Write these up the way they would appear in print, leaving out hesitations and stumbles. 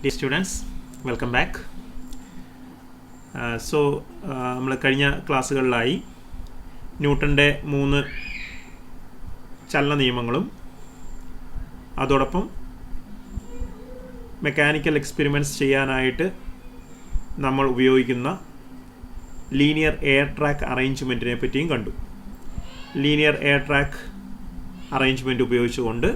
Dear students, welcome back. നമ്മൾ കഴിഞ്ഞ ക്ലാസ്സുകളിലായി ന്യൂട്ടൻ്റെ 3 ചലന നിയമങ്ങളും അതോടൊപ്പം മെക്കാനിക്കൽ എക്സ്പെരിമെൻറ്റ്സ് ചെയ്യാനായിട്ട് നമ്മൾ ഉപയോഗിക്കുന്ന ലീനിയർ എയർ ട്രാക്ക് അറേഞ്ച്മെൻറ്റിനെ പറ്റിയും കണ്ടു. ലീനിയർ എയർ ട്രാക്ക് അറേഞ്ച്മെൻറ്റ് ഉപയോഗിച്ചുകൊണ്ട്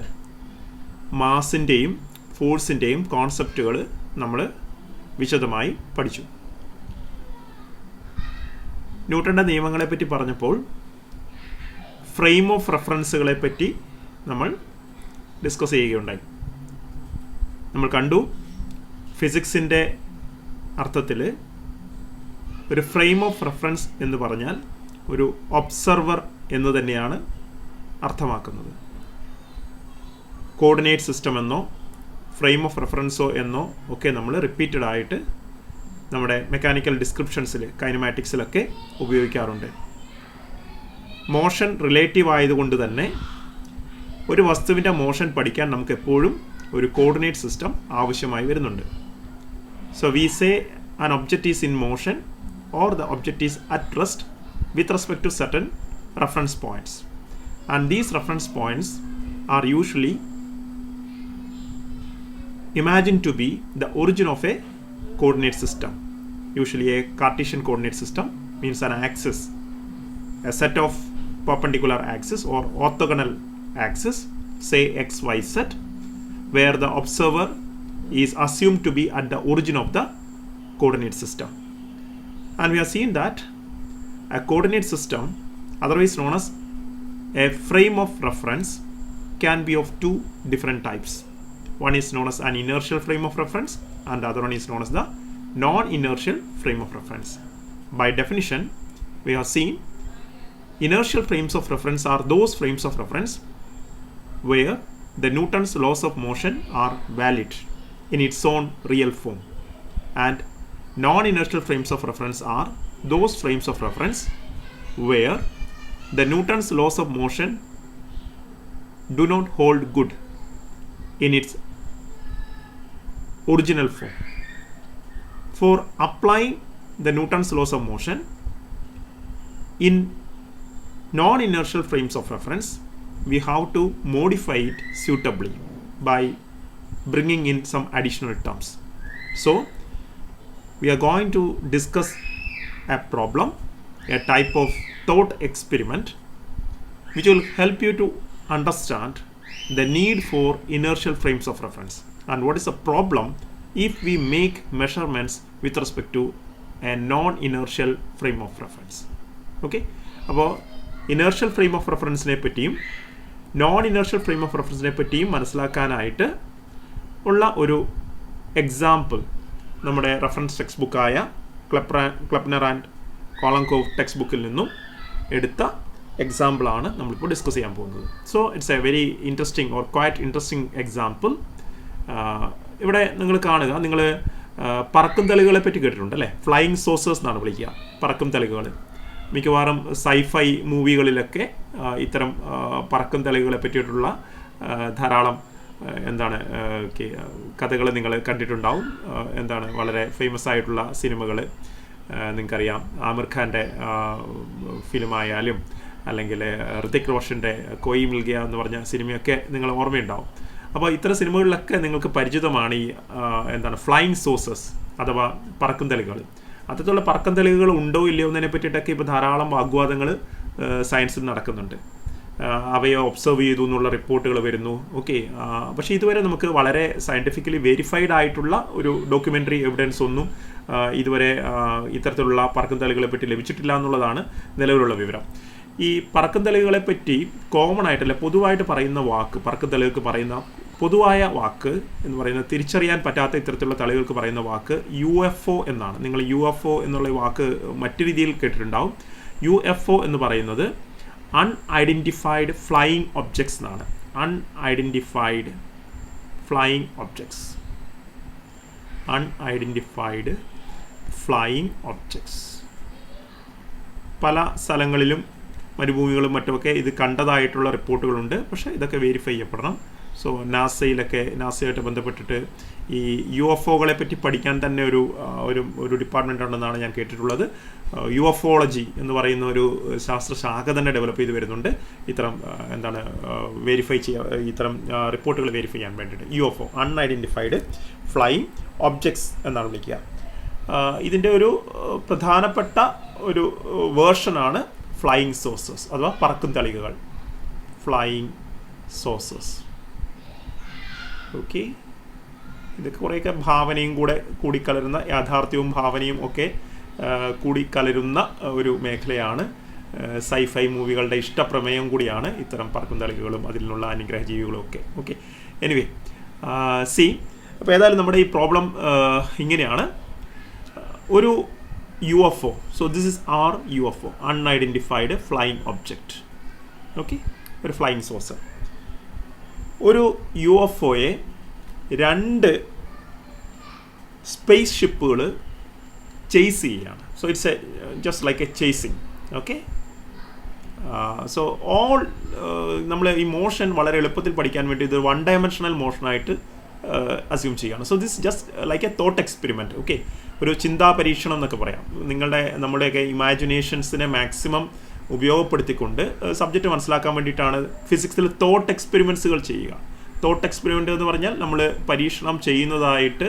മാസിൻ്റെയും ഫോഴ്സിൻ്റെയും കോൺസെപ്റ്റുകൾ നമ്മൾ വിശദമായി പഠിച്ചു. ന്യൂട്ടൻ്റെ നിയമങ്ങളെപ്പറ്റി പറഞ്ഞപ്പോൾ ഫ്രെയിം ഓഫ് റെഫറൻസുകളെ പറ്റി നമ്മൾ ഡിസ്കസ് ചെയ്യുകയുണ്ടായി. നമ്മൾ കണ്ടു ഫിസിക്സിൻ്റെ അർത്ഥത്തിൽ ഒരു ഫ്രെയിം ഓഫ് റെഫറൻസ് എന്ന് പറഞ്ഞാൽ ഒരു ഒബ്സർവർ എന്ന് തന്നെയാണ് അർത്ഥമാക്കുന്നത്. കോർഡിനേറ്റ് സിസ്റ്റം എന്നോ ഫ്രെയിം ഓഫ് റെഫറൻസോ എന്നോ ഒക്കെ നമ്മൾ റിപ്പീറ്റഡ് ആയിട്ട് നമ്മുടെ മെക്കാനിക്കൽ ഡിസ്ക്രിപ്ഷൻസിൽ കൈനമാറ്റിക്സിലൊക്കെ ഉപയോഗിക്കാറുണ്ട്. മോഷൻ റിലേറ്റീവ് ആയതുകൊണ്ട് തന്നെ ഒരു വസ്തുവിൻ്റെ മോഷൻ പഠിക്കാൻ നമുക്ക് എപ്പോഴും ഒരു കോർഡിനേറ്റ് സിസ്റ്റം ആവശ്യമായി വരുന്നുണ്ട്. So we say an object is in motion or the object is at rest with respect to certain reference points, and these reference points are usually imagined to be the origin of a coordinate system. Usually a Cartesian coordinate system means an axis, a set of perpendicular axis or orthogonal axis, say xyz, where the observer is assumed to be at the origin of the coordinate system. And we have seen that a coordinate system, otherwise known as a frame of reference, can be of two different types. One is known as an inertial frame of reference and the other one is known as the non-inertial frame of reference. By definition, we have seen inertial frames of reference are those frames of reference where the Newton's laws of motion are valid in its own real form, and non-inertial frames of reference are those frames of reference where the Newton's laws of motion do not hold good in its original form. For applying the Newton's laws of motion in non-inertial frames of reference, we have to modify it suitably by bringing in some additional terms. So, we are going to discuss a problem, a type of thought experiment which will help you to understand the need for inertial frames of reference and what is the problem if we make measurements with respect to a non-inertial frame of reference. Okay, അപ്പോൾ inertial frame of റെഫറൻസിനെ പറ്റിയും non inertial frame of റെഫറൻസിനെ പറ്റിയും മനസ്സിലാക്കാനായിട്ട് ഉള്ള ഒരു example നമ്മുടെ reference text ബുക്കായ ക്ലെപ്നർ and കോളൻകോവ് text ബുക്കിൽ നിന്നും എടുത്ത എക്സാമ്പിളാണ് നമ്മളിപ്പോൾ ഡിസ്കസ് ചെയ്യാൻ പോകുന്നത്. So it's A very interesting or quiet interesting example. ഇവിടെ നിങ്ങൾ കാണുക, നിങ്ങൾ പറക്കും തളികളെ പറ്റി കേട്ടിട്ടുണ്ട് അല്ലേ? ഫ്ലൈയിങ് സോസേഴ്സ് എന്നാണ് വിളിക്കുക പറക്കും തളികൾ. മിക്കവാറും സൈഫൈ മൂവികളിലൊക്കെ ഇത്തരം പറക്കും തളികളെ പറ്റിയിട്ടുള്ള ധാരാളം കഥകൾ നിങ്ങൾ കണ്ടിട്ടുണ്ടാവും. വളരെ ഫേമസ് ആയിട്ടുള്ള സിനിമകൾ നിങ്ങൾക്കറിയാം. ആമിർ ഖാൻ്റെ ഫിലിമായാലും അല്ലെങ്കിൽ ഋതിക് റോഷൻ്റെ കോയി മിൽ ഗയ എന്ന് പറഞ്ഞ സിനിമയൊക്കെ നിങ്ങൾ ഓർമ്മയുണ്ടാവും. അപ്പോൾ ഇത്തരം സിനിമകളിലൊക്കെ നിങ്ങൾക്ക് പരിചിതമാണ് ഈ ഫ്ലൈയിങ് സോസേഴ്സ് അഥവാ പറക്കും തളികൾ. അത്തരത്തിലുള്ള പറക്കും തളികൾ ഉണ്ടോ ഇല്ലയോ എന്നതിനെ പറ്റിയിട്ടൊക്കെ ഇപ്പോൾ ധാരാളം വാഗ്വാദങ്ങൾ സയൻസിൽ നടക്കുന്നുണ്ട്. അവയെ ഒബ്സർവ് ചെയ്തു എന്നുള്ള റിപ്പോർട്ടുകൾ വരുന്നു. ഓക്കെ, പക്ഷേ ഇതുവരെ നമുക്ക് വളരെ സയൻറ്റിഫിക്കലി വെരിഫൈഡ് ആയിട്ടുള്ള ഒരു ഡോക്യുമെൻ്ററി എവിഡൻസ് ഒന്നും ഇതുവരെ ഇത്തരത്തിലുള്ള പറക്കും തളികളെ പറ്റി ലഭിച്ചിട്ടില്ല എന്നുള്ളതാണ് നിലവിലുള്ള വിവരം. ഈ പറക്കും തളികളെ പറ്റി കോമൺ ആയിട്ടല്ല പൊതുവായിട്ട് പറയുന്ന വാക്ക്, പറക്കും തളികൾക്ക് പറയുന്ന പൊതുവായ വാക്ക് എന്ന് പറയുന്നത്, തിരിച്ചറിയാൻ പറ്റാത്ത ഇത്തരത്തിലുള്ള തളികൾക്ക് പറയുന്ന വാക്ക് UFO എന്നാണ്. നിങ്ങൾ UFO എന്നുള്ള വാക്ക് മറ്റു രീതിയിൽ കേട്ടിട്ടുണ്ടാവും. UFO എന്ന് പറയുന്നത് അൺഐഡൻറ്റിഫൈഡ് ഫ്ലൈയിങ് ഒബ്ജക്ട്സ് എന്നാണ്. Unidentified flying objects, unidentified flying objects. പല സ്ഥലങ്ങളിലും മരുഭൂമികളും മറ്റുമൊക്കെ ഇത് കണ്ടതായിട്ടുള്ള റിപ്പോർട്ടുകളുണ്ട്. പക്ഷേ ഇതൊക്കെ വെരിഫൈ ചെയ്യപ്പെടണം. സോ നാസയിലൊക്കെ നാസയായിട്ട് ബന്ധപ്പെട്ടിട്ട് ഈ UFOകളെ പറ്റി പഠിക്കാൻ തന്നെ ഒരു ഡിപ്പാർട്ട്മെൻ്റ് ഉണ്ടെന്നാണ് ഞാൻ കേട്ടിട്ടുള്ളത്. UFOളജി എന്ന് പറയുന്ന ഒരു ശാസ്ത്രശാഖ തന്നെ ഡെവലപ്പ് ചെയ്ത് വരുന്നുണ്ട് ഇത്തരം വെരിഫൈ ചെയ്യുക, ഇത്തരം റിപ്പോർട്ടുകൾ വെരിഫൈ ചെയ്യാൻ വേണ്ടിയിട്ട്. UFO അൺഐഡൻറ്റിഫൈഡ് ഫ്ലൈയിങ് ഒബ്ജക്ട്സ് എന്നാണ് വിളിക്കുക. ഇതിൻ്റെ ഒരു പ്രധാനപ്പെട്ട ഒരു വേർഷനാണ് ഫ്ലൈയിങ് സോഴ്സസ് അഥവാ പറക്കും തളികകൾ, ഫ്ലൈയിങ് സോഴ്സസ്. ഓക്കെ, ഇതൊക്കെ കുറേയൊക്കെ ഭാവനയും കൂടിക്കലരുന്ന, യാഥാർത്ഥ്യവും ഭാവനയും ഒക്കെ കൂടിക്കലരുന്ന ഒരു മേഖലയാണ്. സൈഫൈ മൂവികളുടെ ഇഷ്ടപ്രമേയം കൂടിയാണ് ഇത്തരം പറക്കും തളികകളും അതിലുള്ള അനുഗ്രഹ ജീവികളും ഒക്കെ. ഓക്കെ, എനിവേ സി, അപ്പോൾ ഏതായാലും നമ്മുടെ ഈ പ്രോബ്ലം ഇങ്ങനെയാണ്. ഒരു UFO, so this is our UFO, unidentified flying object. Okay, ഒരു ഫ്ലൈയിങ് സോഴ്സർ. ഒരു UFOയെ 2 സ്പേസ് ഷിപ്പുകൾ ചേസ് ചെയ്യുകയാണ്. So it's just like A chasing. Okay, so all നമ്മൾ ഈ മോഷൻ വളരെ എളുപ്പത്തിൽ പഠിക്കാൻ വേണ്ടി ഇത് 1 ഡയമെൻഷണൽ മോഷനായിട്ട് അസ്യൂം ചെയ്യുകയാണ്. So this just like A thought experiment. Okay, ഒരു ചിന്താ പരീക്ഷണം എന്നൊക്കെ പറയാം. നമ്മുടെയൊക്കെ ഇമാജിനേഷൻസിനെ മാക്സിമം ഉപയോഗപ്പെടുത്തിക്കൊണ്ട് സബ്ജക്റ്റ് മനസ്സിലാക്കാൻ വേണ്ടിയിട്ടാണ് ഫിസിക്സിൽ തോട്ട് എക്സ്പെരിമെൻറ്റ്സുകൾ ചെയ്യുക. തോട്ട് എക്സ്പെരിമെൻ്റ് എന്ന് പറഞ്ഞാൽ നമ്മൾ പരീക്ഷണം ചെയ്യുന്നതായിട്ട്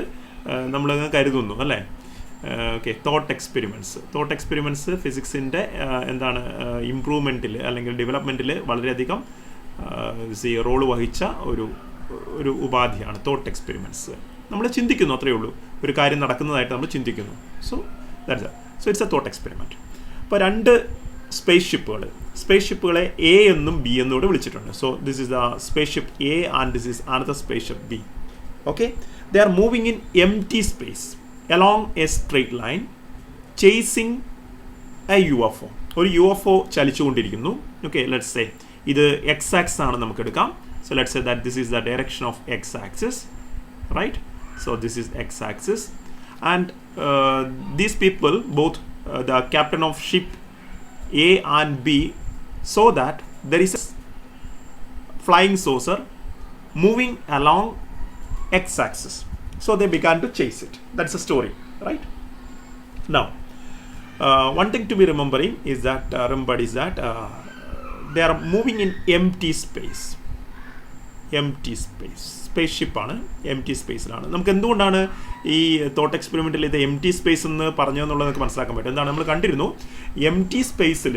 നമ്മൾ കരുതുന്നു അല്ലേ. ഓക്കെ, തോട്ട് എക്സ്പെരിമെൻറ്റ്സ് ഫിസിക്സിൻ്റെ ഇംപ്രൂവ്മെൻറ്റിൽ അല്ലെങ്കിൽ ഡെവലപ്മെൻറ്റിൽ വളരെയധികം റോള് വഹിച്ച ഒരു ഉപാധിയാണ് തോട്ട് എക്സ്പെരിമെൻറ്റ്സ്. നമ്മൾ ചിന്തിക്കുന്നു, അത്രയേ ഉള്ളൂ. ഒരു കാര്യം നടക്കുന്നതായിട്ട് നമ്മൾ ചിന്തിക്കുന്നു. So it's A thought experiment. അപ്പോൾ 2 സ്പേസ് ഷിപ്പുകളെ A എന്നും B എന്നും ഇവിടെ വിളിച്ചിട്ടുണ്ട്. So this is the space ship A and this is another space ship B. Okay, they are moving in empty space along A straight line chasing A UFO. ഒരു UFO ചലിച്ചുകൊണ്ടിരിക്കുന്നു. Okay, let's say ഇത് X axis ആണ് നമുക്ക് എടുക്കാം. So let's say that this is the direction of X axis, right? So this is X axis, and these people, both the captain of ship A and B, saw that there is a flying saucer moving along X axis. So they began to chase it. That's the story, right? Now, one thing to be remembered is that they are moving in empty space. Space ഷിപ്പാണ്, empty സ്പേസിലാണ്. നമുക്ക് എന്തുകൊണ്ടാണ് ഈ thought എക്സ്പെരിമെൻറ്റിൽ ഇത് empty space എന്ന് പറഞ്ഞതെന്നുള്ളത് നമുക്ക് മനസ്സിലാക്കാൻ പറ്റും. എന്താണ്, നമ്മൾ കണ്ടിരുന്നു എംപ്റ്റി സ്പേസിൽ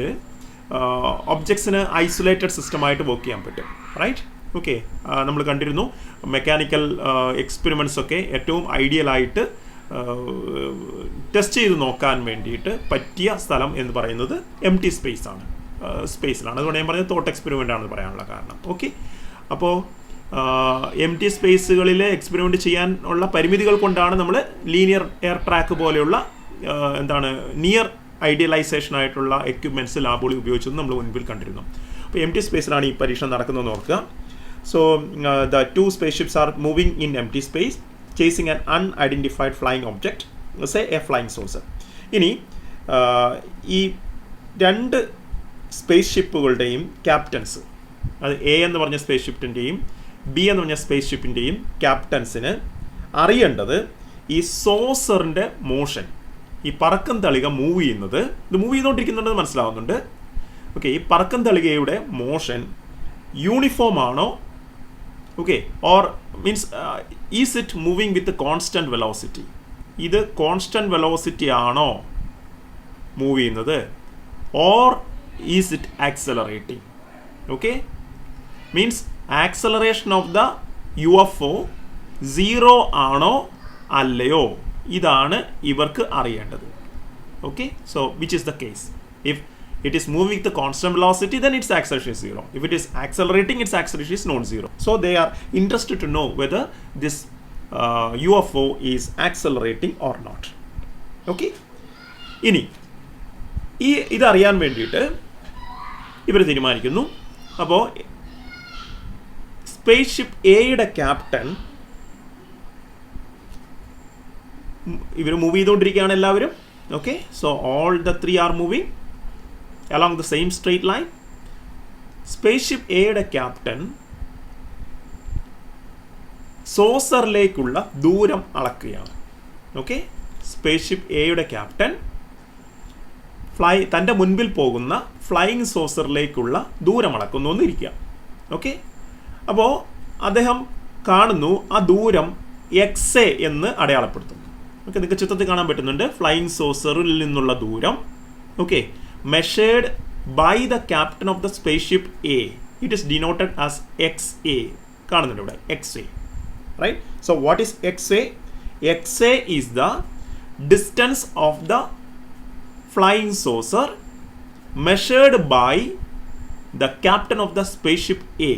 ഒബ്ജക്ട്സിന് ഐസൊലേറ്റഡ് സിസ്റ്റമായിട്ട് വർക്ക് ചെയ്യാൻ പറ്റും, റൈറ്റ്? ഓക്കെ, നമ്മൾ കണ്ടിരുന്നു മെക്കാനിക്കൽ എക്സ്പെരിമെൻറ്റ്സ് ഒക്കെ ഏറ്റവും ഐഡിയലായിട്ട് ടെസ്റ്റ് ചെയ്ത് നോക്കാൻ വേണ്ടിയിട്ട് പറ്റിയ സ്ഥലം എന്ന് പറയുന്നത് എംപ്റ്റി സ്പേസിലാണ്. അതുകൊണ്ട് ഞാൻ പറഞ്ഞത് തോട്ട് എക്സ്പെരിമെൻ്റ് ആണെന്ന് പറയാനുള്ള കാരണം. ഓക്കെ, അപ്പോൾ എംപ്റ്റി സ്പേസുകളിൽ എക്സ്പെരിമെൻറ്റ് ചെയ്യാൻ ഉള്ള പരിമിതികൾ കൊണ്ടാണ് നമ്മൾ ലീനിയർ എയർ ട്രാക്ക് പോലെയുള്ള നിയർ ഐഡിയലൈസേഷൻ ആയിട്ടുള്ള എക്യുപ്മെൻറ്റ്സ് ലാബുകളിൽ ഉപയോഗിച്ചത് നമ്മൾ മുൻപിൽ കണ്ടിരുന്നു. അപ്പോൾ എംപ്റ്റി സ്പേസിലാണ് ഈ പരീക്ഷണം നടക്കുന്നതെന്ന് ഓർക്കുക. So the 2 spaceships are moving in empty space chasing an unidentified flying object, say a flying saucer. ഇനി ഈ 2 സ്പേസ് ഷിപ്പുകളുടെയും ക്യാപ്റ്റൻസ്, അത് A എന്ന് പറഞ്ഞ സ്പേസ് ഷിപ്പിൻ്റെയും B എന്ന് പറഞ്ഞ സ്പേസ് ഷിപ്പിൻ്റെയും ക്യാപ്റ്റൻസിന് അറിയേണ്ടത് ഈ സോസറിൻ്റെ മോഷൻ, ഈ പറക്കം തളിക മൂവ് ചെയ്യുന്നത്, ഇത് മൂവ് ചെയ്തുകൊണ്ടിരിക്കുന്നുണ്ടെന്ന് മനസ്സിലാവുന്നുണ്ട്. ഓക്കെ, ഈ പറക്കം തളികയുടെ മോഷൻ യൂണിഫോം ആണോ, okay, or means is it moving with constant velocity, ഇത് കോൺസ്റ്റൻറ്റ് വെലോസിറ്റി ആണോ മൂവ് ചെയ്യുന്നത്, or is it accelerating. Okay, means acceleration of the UFO 0 ആണോ അല്ലയോ, ഇതാണ് ഇവർക്ക് അറിയേണ്ടത്. Okay, so which is the case? If it is moving with the constant velocity, then its acceleration is 0. If it is accelerating, its acceleration is not 0. So they are interested to know whether this UFO is accelerating or not. Okay, ഇനി ഇതറിയാൻ വേണ്ടിയിട്ട് ഇവർ തീരുമാനിക്കുന്നു. അപ്പോൾ space ship എയുടെ captain, ഇവർ move ചെയ്തുകൊണ്ടിരിക്കുകയാണ് എല്ലാവരും. Okay, so all the 3 are moving along the same straight line. Spaceship A യുടെ ക്യാപ്റ്റൻ സോസറിലേക്കുള്ള ദൂരം അളക്കുകയാണ്. ഓക്കെ, സ്പേസ്ഷിപ്പ് എയുടെ ക്യാപ്റ്റൻ തൻ്റെ മുൻപിൽ പോകുന്ന ഫ്ലൈയിങ് സോസറിലേക്കുള്ള ദൂരം അളക്കുന്നു എന്നിരിക്കുക. ഓക്കെ, അപ്പോൾ അദ്ദേഹം കാണുന്നു ആ ദൂരം XA എന്ന് അടയാളപ്പെടുത്തുന്നു. ഓക്കെ, നിങ്ങൾക്ക് ചിത്രത്തിൽ കാണാൻ പറ്റുന്നുണ്ട് ഫ്ലൈയിങ് സോസറിൽ നിന്നുള്ള ദൂരം. Okay, measured by the captain of the spaceship A. It is denoted as XA. കാണുന്നുണ്ട് ഇവിടെ XA, right? So what is XA? XA is the distance of the flying saucer measured by the captain of the spaceship A.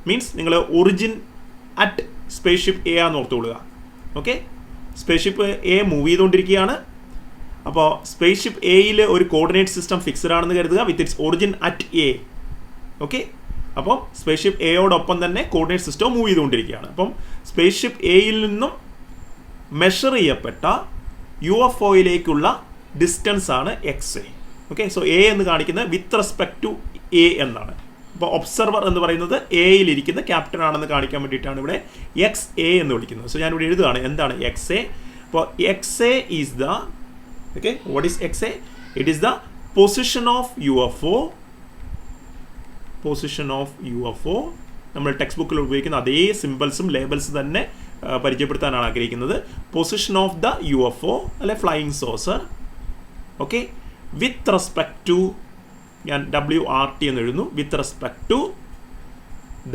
Means നിങ്ങൾ origin at spaceship A ആണെന്ന് ഓർത്തുകൊള്ളുക. Okay, spaceship A move ചെയ്തുകൊണ്ടിരിക്കുകയാണ്. അപ്പോൾ spaceship എയിൽ ഒരു coordinate system fixed ആണെന്ന് കരുതുക with its origin at A. Okay, അപ്പോൾ spaceship എയോടൊപ്പം തന്നെ കോർഡിനേറ്റ് സിസ്റ്റം മൂവ് ചെയ്തുകൊണ്ടിരിക്കുകയാണ്. അപ്പം സ്പേസ്ഷിപ്പ് എയിൽ നിന്നും മെഷർ ചെയ്യപ്പെട്ട UFOയിലേക്കുള്ള ഡിസ്റ്റൻസ് ആണ് XA. ഓക്കെ, സോ എ എന്ന് കാണിക്കുന്നത് വിത്ത് റെസ്പെക്ട് ടു എ എന്നാണ്. അപ്പോൾ ഒബ്സർവർ എന്ന് പറയുന്നത് എയിലിരിക്കുന്ന ക്യാപ്റ്റൻ ആണെന്ന് കാണിക്കാൻ വേണ്ടിയിട്ടാണ് ഇവിടെ XA എന്ന് വിളിക്കുന്നത്. സോ ഞാനിവിടെ എഴുതുകയാണ് എന്താണ് XA. അപ്പോൾ XA is the okay, what is XA? It is the position of UFO. Position of UFO നമ്മൾ ടെക്സ്റ്റ് ബുക്കിൽ ഉപയോഗിക്കുന്ന അതേ സിമ്പിൾസും ലേബൽസും തന്നെ പരിചയപ്പെടുത്താനാണ് ആഗ്രഹിക്കുന്നത്. പൊസിഷൻ ഓഫ് ദ UFO അല്ലെ flying saucer. Okay, with respect to, ഞാൻ WRT എന്ന് എഴുതുന്നു, with respect to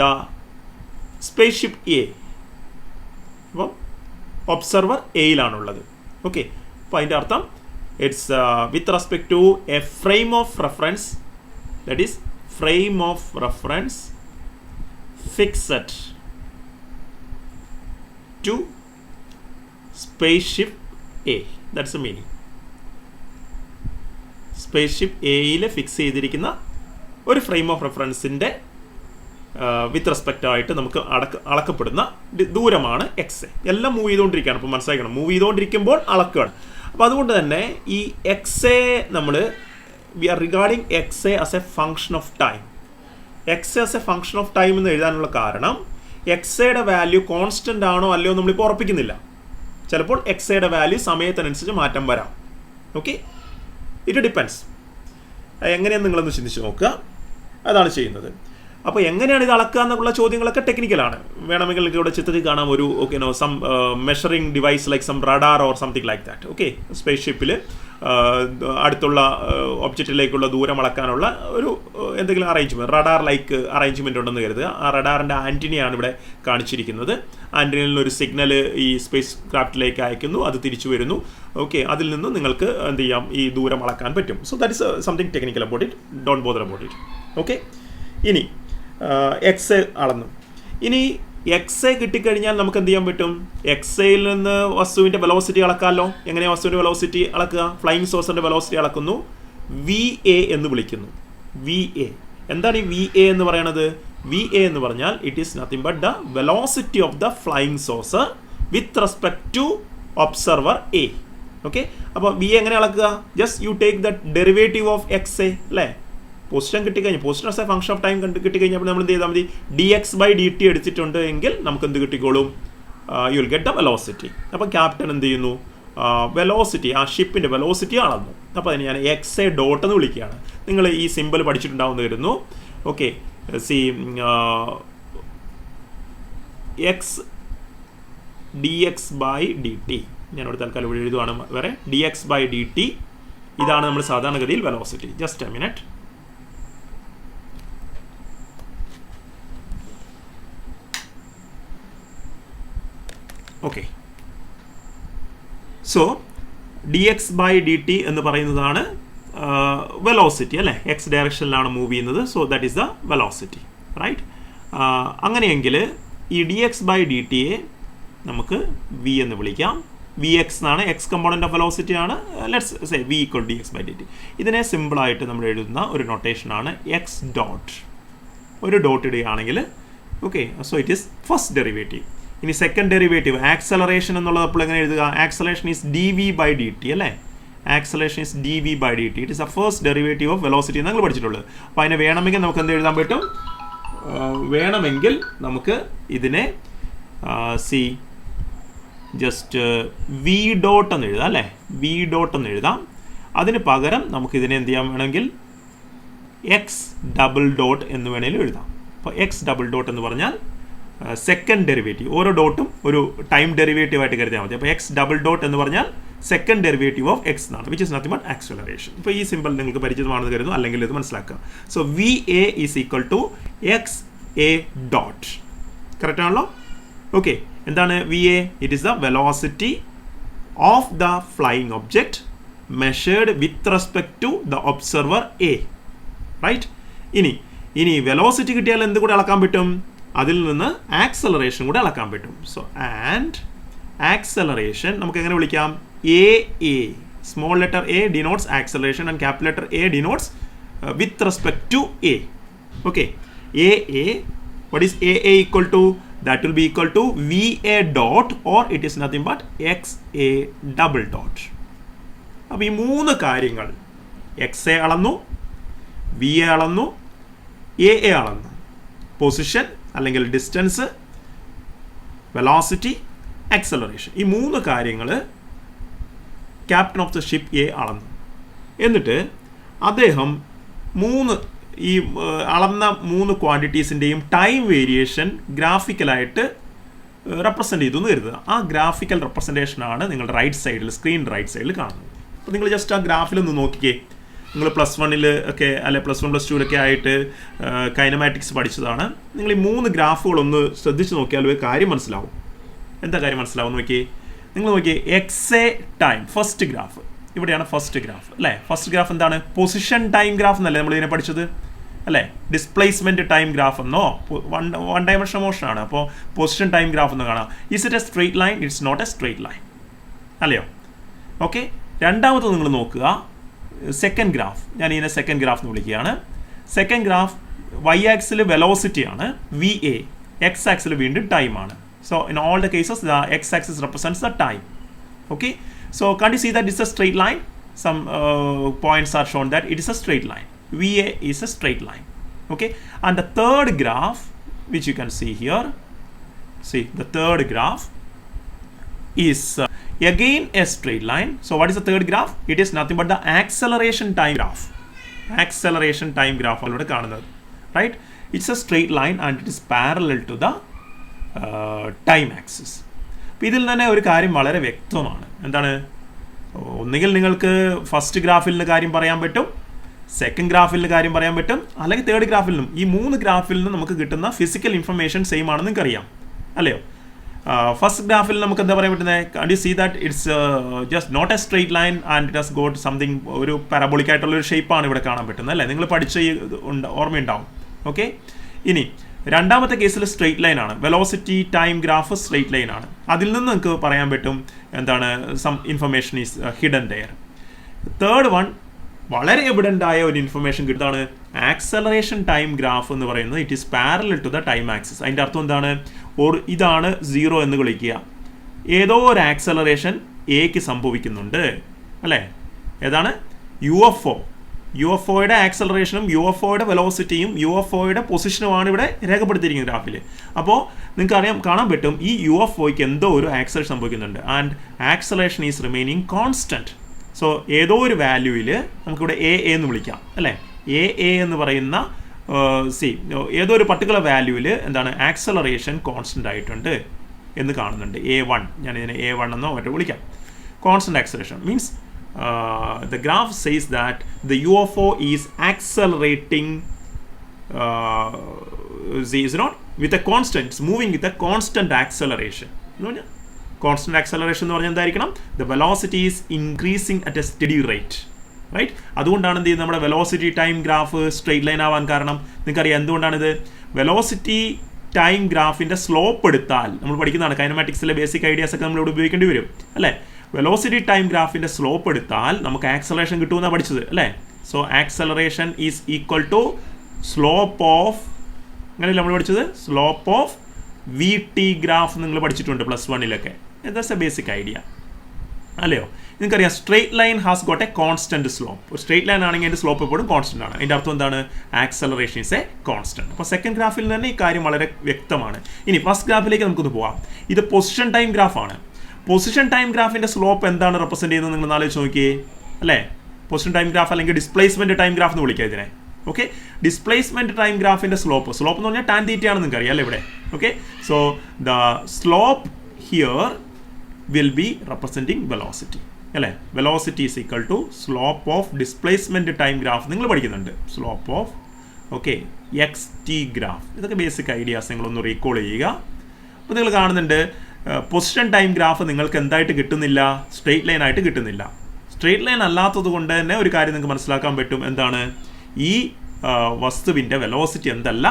the spaceship A. അപ്പം ഒബ്സർവർ എയിലാണുള്ളത്. ഓക്കെ, അപ്പോൾ അതിൻ്റെ അർത്ഥം it's with respect to a frame of reference, that is frame of reference fixed to spaceship A. That's a meaning. Spaceship എയിൽ fix ചെയ്തിരിക്കുന്ന ഒരു ഫ്രെയിം ഓഫ് റെഫറൻസിൻ്റെ with respect ആയിട്ട് നമുക്ക് അളക്കപ്പെടുന്ന ദൂരമാണ് XA. എല്ലാം മൂവ് ചെയ്തുകൊണ്ടിരിക്കുകയാണ്. അപ്പോൾ മനസ്സിലാക്കണം, മൂവ് ചെയ്തുകൊണ്ടിരിക്കുമ്പോൾ അളക്കുകയാണ്. അപ്പോൾ അതുകൊണ്ട് തന്നെ ഈ XA നമ്മൾ we are regarding XA as a function of time. XA as a function of time എന്ന് എഴുതാനുള്ള കാരണം XAയുടെ വാല്യൂ കോൺസ്റ്റൻ്റ് ആണോ അല്ലയോ നമ്മളിപ്പോൾ ഉറപ്പിക്കുന്നില്ല. ചിലപ്പോൾ XAയുടെ വാല്യൂ സമയത്തിനനുസരിച്ച് മാറ്റം വരാം. Okay, it depends. എങ്ങനെയാണെന്ന് നിങ്ങളൊന്ന് ചിന്തിച്ച് നോക്കുക. അതാണ് ചെയ്യുന്നത്. അപ്പോൾ എങ്ങനെയാണ് ഇത് അളക്കുക എന്നുള്ള ചോദ്യങ്ങളൊക്കെ ടെക്നിക്കലാണ്. വേണമെങ്കിൽ നിങ്ങൾക്ക് ഇവിടെ ചിത്രത്തിൽ കാണാം ഒരു okay some measuring device like some radar or something like that. Okay, സ്പേസ്ഷിപ്പിൽ അടുത്തുള്ള ഒബ്ജക്റ്റിലേക്കുള്ള ദൂരം അളക്കാനുള്ള ഒരു എന്തെങ്കിലും അറേഞ്ച്മെൻറ്റ്, റഡാർ ലൈക്ക് അറേഞ്ച്മെൻറ്റ് ഉണ്ടെന്ന് കരുതുക. ആ റഡാറിൻ്റെ ആൻറ്റിനയാണ് ഇവിടെ കാണിച്ചിരിക്കുന്നത്. ആൻറ്റിനയിൽ നിന്നൊരു സിഗ്നൽ ഈ സ്പേസ് ക്രാഫ്റ്റിലേക്ക് അയക്കുന്നു, അത് തിരിച്ചു വരുന്നു. ഓക്കെ, അതിൽ നിന്ന് നിങ്ങൾക്ക് എന്ത് ചെയ്യാം, ഈ ദൂരം അളക്കാൻ പറ്റും. So that is something technical about it, don't bother about it. Okay, ഇനി XA അളന്നു. ഇനി XA കിട്ടിക്കഴിഞ്ഞാൽ നമുക്ക് എന്ത് ചെയ്യാൻ പറ്റും? XAയിൽ നിന്ന് വസ്തുവിൻ്റെ വെലോസിറ്റി അളക്കാമല്ലോ. എങ്ങനെയാണ് വസ്തുവിൻ്റെ വെലോസിറ്റി അളക്കുക? ഫ്ലൈയിങ് സോഴ്സിൻ്റെ വെലോസിറ്റി അളക്കുന്നു, VA എന്ന് വിളിക്കുന്നു. VA എന്താണ് ഈ VA എന്ന് പറയണത്? VA എന്ന് പറഞ്ഞാൽ it is nothing but the velocity of the flying saucer with respect to observer A. Okay, അപ്പോൾ VA എങ്ങനെ അളക്കുക? Just you take the derivative of XA അല്ലേ? പൊസിഷൻ കിട്ടിക്കഴിഞ്ഞാൽ, position as a function of time കിട്ടിക്കഴിഞ്ഞപ്പോൾ നമ്മൾ എന്ത് ചെയ്താൽ മതി? dx/dt എടുത്തിട്ടുണ്ട് എങ്കിൽ നമുക്ക് എന്ത് കിട്ടിക്കോളും? You will get the velocity. അപ്പോൾ ക്യാപ്റ്റൻ എന്ത് ചെയ്യുന്നു? വെലോസിറ്റി, ആ ഷിപ്പിൻ്റെ വെലോസിറ്റി അളന്നു. അപ്പോൾ അതിന് ഞാൻ XA ഡോട്ട് എന്ന് വിളിക്കുകയാണ്. നിങ്ങൾ ഈ സിമ്പിൾ പഠിച്ചിട്ടുണ്ടാവുമെന്ന് കരുതുന്നു. ഓക്കെ, സി x dx/dt ഞാനിവിടെ തൽക്കാലം ഇവിടെ എഴുതുവാണ്. വേറെ dx/dt ഇതാണ് നമ്മൾ സാധാരണഗതിയിൽ velocity. Just a minute. Okay, so dx/dt എന്ന് പറയുന്നതാണ് വെലോസിറ്റി അല്ലേ? എക്സ് ഡയറക്ഷനിലാണ് മൂവ് ചെയ്യുന്നത്. So that is the velocity, right? അങ്ങനെയെങ്കിൽ ഈ dx/dtയെ നമുക്ക് v എന്ന് വിളിക്കാം. Vx എന്നാണ്, എക്സ് കമ്പോണൻ്റ് ഓഫ് വെലോസിറ്റി ആണ്. Let's say v = dx/dt. ഇതിനെ സിമ്പിളായിട്ട് നമ്മൾ എഴുതുന്ന ഒരു നൊട്ടേഷനാണ് x ഡോട്ട്. ഒരു ഡോട്ട് ഇടുകയാണെങ്കിൽ okay, so it is first derivative. ഇനി സെക്കൻഡ് ഡെറിവേറ്റീവ് ആക്സലറേഷൻ എന്നുള്ളത് അപ്പോൾ എങ്ങനെ എഴുതുക? ആക്സലറേഷൻ ഈസ് dv/dt അല്ലേ? Acceleration is dv/dt. It is A first derivative of velocity എന്ന് നിങ്ങൾ പഠിച്ചിട്ടുള്ളത്. അപ്പോൾ അതിനെ വേണമെങ്കിൽ നമുക്ക് എന്ത് എഴുതാൻ പറ്റും? വേണമെങ്കിൽ നമുക്ക് ഇതിനെ സി ജസ്റ്റ് വി ഡോട്ട് എന്ന് എഴുതാം അല്ലേ, വി ഡോട്ട് എന്ന് എഴുതാം. അതിന് പകരം നമുക്കിതിനെ എന്ത് ചെയ്യാൻ വേണമെങ്കിൽ എക്സ് ഡബിൾ ഡോട്ട് എന്ന് വേണമെങ്കിലും എഴുതാം. അപ്പോൾ എക്സ് ഡബിൾ ഡോട്ട് എന്ന് പറഞ്ഞാൽ സെക്കൻഡ് ഡെറിവേറ്റീവ്, ഓരോ ഡോട്ടും ഒരു ടൈം ഡെറിവേറ്റീവ് ആയിട്ട് കരുതിയാൽ മതി. അപ്പോൾ എക്സ് ഡബിൾ ഡോട്ട് എന്ന് പറഞ്ഞാൽ സെക്കൻഡ് ഡെറിവേറ്റീവ് ഓഫ് എക്സ് എന്നാണ്, which is nothing but acceleration. ഇപ്പോൾ ഈ സിമ്പിൾ നിങ്ങൾക്ക് പരിചിതമാണെന്ന് കരുതുന്നു, അല്ലെങ്കിൽ ഇത് മനസ്സിലാക്കുക. So V A is equal to X A dot. Correct ആണല്ലോ? ഓക്കെ, എന്താണ് V A? It is the velocity of the flying object measured with respect to the observer A. Right? ഇനി വെലോസിറ്റി കിട്ടിയാൽ എന്ത് കൂടെ അളക്കാൻ പറ്റും? അതിൽ നിന്ന് ആക്സലറേഷൻ കൂടെ അളക്കാൻ പറ്റും. സോ ആൻഡ് ആക്സലറേഷൻ നമുക്ക് എങ്ങനെ വിളിക്കാം? A A. Small letter A denotes acceleration and capital letter A denotes with respect to A. Okay, A A, what is a equal to? That will be equal to va dot, or it is nothing but xa double dot. അപ്പോൾ ഈ മൂന്ന് കാര്യങ്ങൾ, X A അളന്നു, V A അളന്നു, A A അളന്നു, position അല്ലെങ്കിൽ distance, velocity, acceleration, ഈ മൂന്ന് കാര്യങ്ങൾ captain of the ship A അളന്നു. എന്നിട്ട് അദ്ദേഹം ഈ അളന്ന മൂന്ന് ക്വാണ്ടിറ്റീസിൻ്റെയും ടൈം വേരിയേഷൻ ഗ്രാഫിക്കലായിട്ട് റെപ്രസെൻ്റ് ചെയ്തു എന്ന് കരുതുക. ആ ഗ്രാഫിക്കൽ റെപ്രസെൻറ്റേഷനാണ് നിങ്ങളുടെ റൈറ്റ് സൈഡിൽ, സ്ക്രീൻ റൈറ്റ് സൈഡിൽ കാണുന്നത്. അപ്പോൾ നിങ്ങൾ ജസ്റ്റ് ആ ഗ്രാഫിലൊന്ന് നോക്കിക്കേ. നിങ്ങൾ +1 ഒക്കെ അല്ലെ +1 +2 ആയിട്ട് കൈനമാറ്റിക്സ് പഠിച്ചതാണ്. നിങ്ങൾ ഈ മൂന്ന് ഗ്രാഫുകളൊന്ന് ശ്രദ്ധിച്ച് നോക്കിയാൽ ഒരു കാര്യം മനസ്സിലാവും. എന്താ കാര്യം മനസ്സിലാവും നോക്കിയേ. നിങ്ങൾ നോക്കിയേ, X A time first graph, ഇവിടെയാണ് ഫസ്റ്റ് ഗ്രാഫ് അല്ലേ. ഫസ്റ്റ് ഗ്രാഫ് എന്താണ്? പൊസിഷൻ ടൈം ഗ്രാഫ് എന്നല്ലേ നമ്മൾ ഇതിനെ പഠിച്ചത് അല്ലേ. ഡിസ്പ്ലേസ്മെൻറ്റ് ടൈം ഗ്രാഫ് എന്നോ വൺ ഡയമെൻഷൻ മോഷൻ ആണ്. അപ്പോൾ പൊസിഷൻ ടൈം ഗ്രാഫ് എന്ന് കാണാം. Is it a straight line? It's not a straight line അല്ലയോ. രണ്ടാമത് നിങ്ങൾ നോക്കുക, സെക്കൻഡ് ഗ്രാഫ്. ഞാൻ ഇതിനെ സെക്കൻഡ് ഗ്രാഫ് എന്ന് വിളിക്കുകയാണ്. സെക്കൻഡ് ഗ്രാഫ് വൈ ആക്സിൽ വെലോസിറ്റിയാണ്, വി എ. എക്സ് ആക്സിൽ വീണ്ടും ടൈമാണ്. So in all the cases the X axis represents the time. Okay, so can't you see that it's a straight line? Some points are shown that it is a straight line. VA is a straight line. Okay, and the third graph which you can see here, see the third graph is again a straight line. So what is the third graph? It is nothing but the acceleration time graph. Acceleration time graph already കാണുന്നത്, right? It's a straight line and it is parallel to the time axis. അപ്പോൾ ഇതിൽ തന്നെ ഒരു കാര്യം വളരെ വ്യക്തമാണ്. എന്താണ്? ഒന്നുകിൽ നിങ്ങൾക്ക് ഫസ്റ്റ് ഗ്രാഫിൽ നിന്ന് കാര്യം പറയാൻ പറ്റും, സെക്കൻഡ് ഗ്രാഫിൽ നിന്ന് കാര്യം പറയാൻ പറ്റും, അല്ലെങ്കിൽ തേർഡ് ഗ്രാഫിൽ നിന്നും. ഈ മൂന്ന് ഗ്രാഫിൽ നിന്നും നമുക്ക് കിട്ടുന്ന ഫിസിക്കൽ ഇൻഫർമേഷൻ സെയിം ആണെന്ന് നിങ്ങൾക്കറിയാം അല്ലയോ. ഫസ്റ്റ് ഗ്രാഫിൽ നമുക്ക് എന്താ പറയാൻ പറ്റുന്നത്? Can you see that it's just not a straight line and it has got something, ഒരു പാരബോളിക് ആയിട്ടുള്ള ഒരു ഷേപ്പാണ് ഇവിടെ കാണാൻ പറ്റുന്നത് അല്ലേ. നിങ്ങൾ പഠിച്ച ഓർമ്മയുണ്ടാവും. ഓക്കെ, ഇനി രണ്ടാമത്തെ കേസിൽ സ്ട്രെയിറ്റ് ലൈൻ ആണ്. Velocity time graph straight line ആണ്. അതിൽ നിന്ന് നിങ്ങൾക്ക് പറയാൻ പറ്റും എന്താണ്, some information is hidden there. Third one വളരെ എവിഡൻ്റ് ആയ ഒരു ഇൻഫർമേഷൻ കിട്ടുന്നതാണ് ആക്സലറേഷൻ ടൈം ഗ്രാഫ് എന്ന് പറയുന്നത്. It is parallel to the time axis. അതിൻ്റെ അർത്ഥം എന്താണ്? ഇതാണ് 0 എന്ന് വിളിക്കുക. ഏതോ ഒരു ആക്സലറേഷൻ എക്ക് സംഭവിക്കുന്നുണ്ട് അല്ലേ. ഏതാണ്? UFOയുടെ ആക്സലറേഷനും UFOയുടെ വെലോസിറ്റിയും UFOയുടെ പൊസിഷനുമാണ് ഇവിടെ രേഖപ്പെടുത്തിയിരിക്കുന്നത് ഗ്രാഫിൽ. അപ്പോൾ നിങ്ങൾക്ക് കാണാൻ പറ്റും ഈ UFOയ്ക്ക് എന്തോ ഒരു ആക്സലറേഷൻ സംഭവിക്കുന്നുണ്ട്. And acceleration is remaining constant. So ഏതോ ഒരു വാല്യൂവിൽ നമുക്കിവിടെ എ എന്ന് വിളിക്കാം അല്ലേ. എ എന്ന് പറയുന്ന ഏതോ ഒരു പർട്ടിക്കുലർ വാല്യൂവിൽ എന്താണ്, ആക്സലറേഷൻ കോൺസ്റ്റൻ്റ് ആയിട്ടുണ്ട് എന്ന് കാണുന്നുണ്ട്. A1, ഞാൻ ഇതിനെ A1 എന്നോ മറ്റോ വിളിക്കാം. Constant acceleration means the graph says that the UFO is accelerating is not with a constant, it's moving with a constant acceleration. Constant acceleration എന്ന് പറഞ്ഞാൽ എന്തായിരിക്കണം? The velocity is increasing at a steady rate, right? അതുകൊണ്ടാണ് എന്ത് ചെയ്യുന്നത്, നമ്മുടെ velocity time graph straight line ആവാൻ കാരണം. നിങ്ങൾക്കറിയാം എന്തുകൊണ്ടാണിത്? വെലോസിറ്റി ടൈം ഗ്രാഫിൻ്റെ സ്ലോപ്പ് എടുത്താൽ, നമ്മൾ പഠിക്കുന്നതാണ് കൈനമാറ്റിക്സിലെ ബേസിക് ഐഡിയാസ് ഒക്കെ നമ്മൾ ഇവിടെ ഉപയോഗിക്കേണ്ടി വരും അല്ലേ. വെലോസിറ്റി ടൈം ഗ്രാഫിൻ്റെ സ്ലോപ്പ് എടുത്താൽ നമുക്ക് ആക്സലറേഷൻ കിട്ടുമെന്നാണ് പഠിച്ചത് അല്ലേ. So acceleration is equal to slope of, അങ്ങനെയല്ല നമ്മൾ പഠിച്ചത്, സ്ലോപ്പ് ഓഫ് VT ഗ്രാഫ് നിങ്ങൾ പഠിച്ചിട്ടുണ്ട് +1 ദാറ്റ്സ് എ ബേസിക് ഐഡിയ. അല്ലയോ? നിങ്ങൾക്കറിയാം straight line has got A constant slope. ഒരു സ്ട്രെയിറ്റ് ലൈൻ ആണെങ്കിൽ അതിൻ്റെ സ്ലോപ്പ് എപ്പോഴും കോൺസ്റ്റന്റ് ആണ്. അതിൻ്റെ അർത്ഥം എന്താണ്? Acceleration is A constant. അപ്പോൾ സെക്കൻഡ് ഗ്രാഫിൽ തന്നെ ഈ കാര്യം വളരെ വ്യക്തമാണ്. ഇനി ഫസ്റ്റ് ഗ്രാഫിലേക്ക് നമുക്കൊന്ന് പോവാം. ഇത് പൊസിഷൻ ടൈം ഗ്രാഫാണ്. പൊസിഷൻ ടൈം ഗ്രാഫിൻ്റെ സ്ലോപ്പ് എന്താണ് റെപ്രസെൻറ്റ് ചെയ്യുന്നത് നിങ്ങൾ ആലോചിച്ച് നോക്കിയേ, അല്ലേ? പൊസിഷൻ ടൈം ഗ്രാഫ് അല്ലെങ്കിൽ ഡിസ്പ്ലേസ്മെൻറ്റ് ടൈം ഗ്രാഫ് എന്ന് വിളിക്കുക ഇതിനെ. ഓക്കെ, ഡിസ്പ്ലേസ്മെൻറ്റ് ടൈം ഗ്രാഫിൻ്റെ സ്ലോപ്പ് എന്ന് പറഞ്ഞാൽ ടാൻ തീറ്റയാണെന്ന് നിങ്ങൾക്ക് അറിയാം അല്ലേ ഇവിടെ. Okay, so the slope here will be representing velocity അല്ലേ. Velocity is equal to slope of displacement time graph നിങ്ങൾ പഠിക്കുന്നുണ്ട്. Slope of okay X T graph. ഇതൊക്കെ ബേസിക് ഐഡിയാസ് നിങ്ങളൊന്ന് റീകോൾ ചെയ്യുക. അപ്പോൾ നിങ്ങൾ കാണുന്നുണ്ട് പൊസിഷൻ ടൈം ഗ്രാഫ് നിങ്ങൾക്ക് എന്തായിട്ട് കിട്ടുന്നില്ല? സ്ട്രെയിറ്റ് ലൈൻ ആയിട്ട് കിട്ടുന്നില്ല. സ്ട്രെയിറ്റ് ലൈൻ അല്ലാത്തത് കൊണ്ട് തന്നെ ഒരു കാര്യം നിങ്ങൾക്ക് മനസ്സിലാക്കാൻ പറ്റും. എന്താണ്? ഈ വസ്തുവിൻ്റെ വെലോസിറ്റി എന്തല്ല,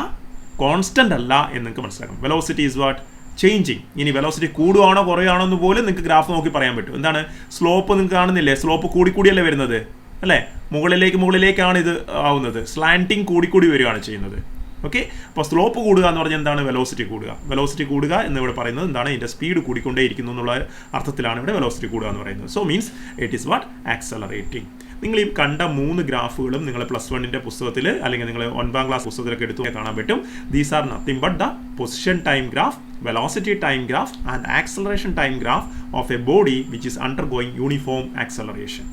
കോൺസ്റ്റൻ്റ് അല്ല എന്ന് നിങ്ങൾക്ക് മനസ്സിലാക്കാം. Velocity is what? ചേഞ്ചിങ്. ഇനി വെലോസിറ്റി കൂടുകയാണോ കുറയുകയാണോ എന്ന് പോലും നിങ്ങൾക്ക് ഗ്രാഫ് നോക്കി പറയാൻ പറ്റും. എന്താണ്? സ്ലോപ്പ് നിങ്ങൾക്ക് കാണുന്നില്ലേ? സ്ലോപ്പ് കൂടിക്കൂടിയല്ലേ വരുന്നത് അല്ലേ? മുകളിലേക്കാണ് ഇത് ആവുന്നത്. സ്ലാൻറ്റിങ് കൂടിക്കൂടി വരികയാണ് ചെയ്യുന്നത്. ഓക്കെ, അപ്പോൾ സ്ലോപ്പ് കൂടുക എന്ന് പറഞ്ഞാൽ എന്താണ്? വെലോസിറ്റി കൂടുക എന്നിവിടെ പറയുന്നത് എന്താണ്? ഇതിൻ്റെ സ്പീഡ് കൂടിക്കൊണ്ടേയിരിക്കുന്നു എന്നുള്ള അർത്ഥത്തിലാണ് ഇവിടെ വെലോസിറ്റി കൂടുക എന്ന് പറയുന്നത്. So means it is what? Accelerating. നിങ്ങൾ ഈ കണ്ട 3 ഗ്രാഫുകളും നിങ്ങൾ +1 പുസ്തകത്തിൽ അല്ലെങ്കിൽ നിങ്ങൾ 9ാം ക്ലാസ് പുസ്തകത്തിലൊക്കെ എടുത്തു കാണാൻ പറ്റും. These are nothing but the position time graph, velocity time graph and acceleration time graph of A body which is undergoing uniform acceleration.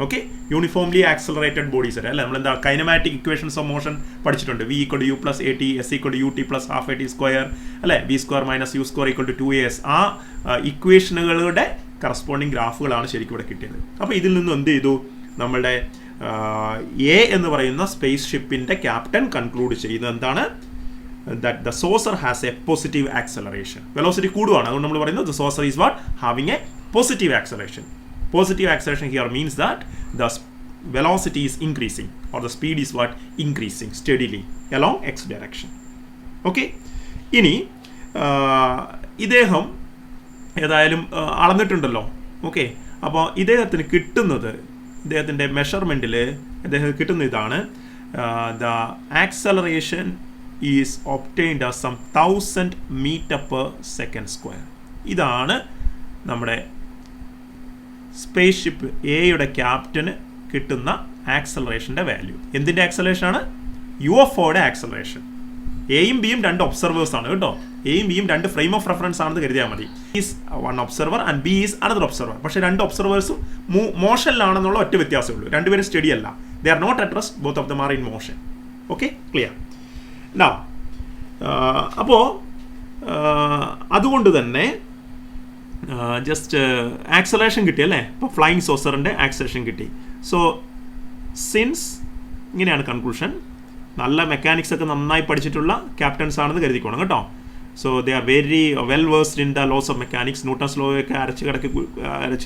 Okay, uniformly accelerated bodies അല്ലേ. നമ്മൾ എന്താ കൈനമാറ്റിക് ഇക്വേഷൻസ് ഓഫ് മോഷൻ പഠിച്ചിട്ടുണ്ട്. V = U + AT, S = UT + ½ AT² അല്ലേ. V² - U² = 2AS. ആ ഇക്വേഷനുകളുടെ corresponding ഗ്രാഫുകളാണ് ശരിക്കും ഇവിടെ കിട്ടിയത്. അപ്പോൾ ഇതിൽ നിന്നും എന്ത് ചെയ്തു? നമ്മളുടെ എ എന്ന് പറയുന്ന സ്പേസ് ഷിപ്പിൻ്റെ ക്യാപ്റ്റൻ കൺക്ലൂഡ് ചെയ്യുന്നത് എന്താണ്? that the saucer has a positive acceleration. Velocity കൂടുവാണ്. അതുകൊണ്ട് നമ്മൾ പറയുന്നത് the saucer is what? Having a positive acceleration. Positive acceleration here means that the velocity is increasing or the speed is what? Increasing steadily along x direction. Okay? ഇനി ഇദ്ദേഹം ഏതായാലും അളന്നിട്ടുണ്ടല്ലോ. Okay, അപ്പോൾ ഇദ്ദേഹത്തിന് കിട്ടുന്നത്, ഇദ്ദേഹത്തിൻ്റെ മെഷർമെൻറ്റിൽ ഇദ്ദേഹത്തിന് കിട്ടുന്ന ഇതാണ്. The acceleration is obtained as some 1000 m/s². ഇതാണ് നമ്മുടെ സ്പേസ് ഷിപ്പ് എയുടെ ക്യാപ്റ്റന് കിട്ടുന്ന ആക്സലറേഷൻ്റെ വാല്യൂ. എന്തിൻ്റെ ആക്സലറേഷനാണ്? UFOയുടെ ആക്സലറേഷൻ. എയും ബിയും 2 ഒബ്സർവേഴ്സ് ആണ് കേട്ടോ. എയും ബിയും 2 ഫ്രെയിം ഓഫ് റെഫറൻസ് ആണെന്ന് കരുതിയാൽ മതി. Is 1 observer and B is another observer. പക്ഷേ 2 ഒബ്സർവേഴ്സും മോഷനിലാണെന്നുള്ള ഒറ്റ വ്യത്യാസമേ ഉള്ളൂ. 2 പേരും സ്റ്റഡി അല്ല. They are not at rest, both of them are in motion. Okay, clear. അപ്പോൾ അതുകൊണ്ട് തന്നെ ജസ്റ്റ് ആക്സലറേഷൻ കിട്ടി അല്ലേ. ഇപ്പോൾ ഫ്ലൈയിങ് സോസറിൻ്റെ ആക്സലറേഷൻ കിട്ടി. സോ സിൻസ് ഇങ്ങനെയാണ് കൺക്ലൂഷൻ. നല്ല മെക്കാനിക്സ് ഒക്കെ നന്നായി പഠിച്ചിട്ടുള്ള ക്യാപ്റ്റൻസ് ആണെന്ന് കരുതിക്കോണം കേട്ടോ. So they are very well versed in the laws of mechanics. Newton's law ഒക്കെ അരച്ച്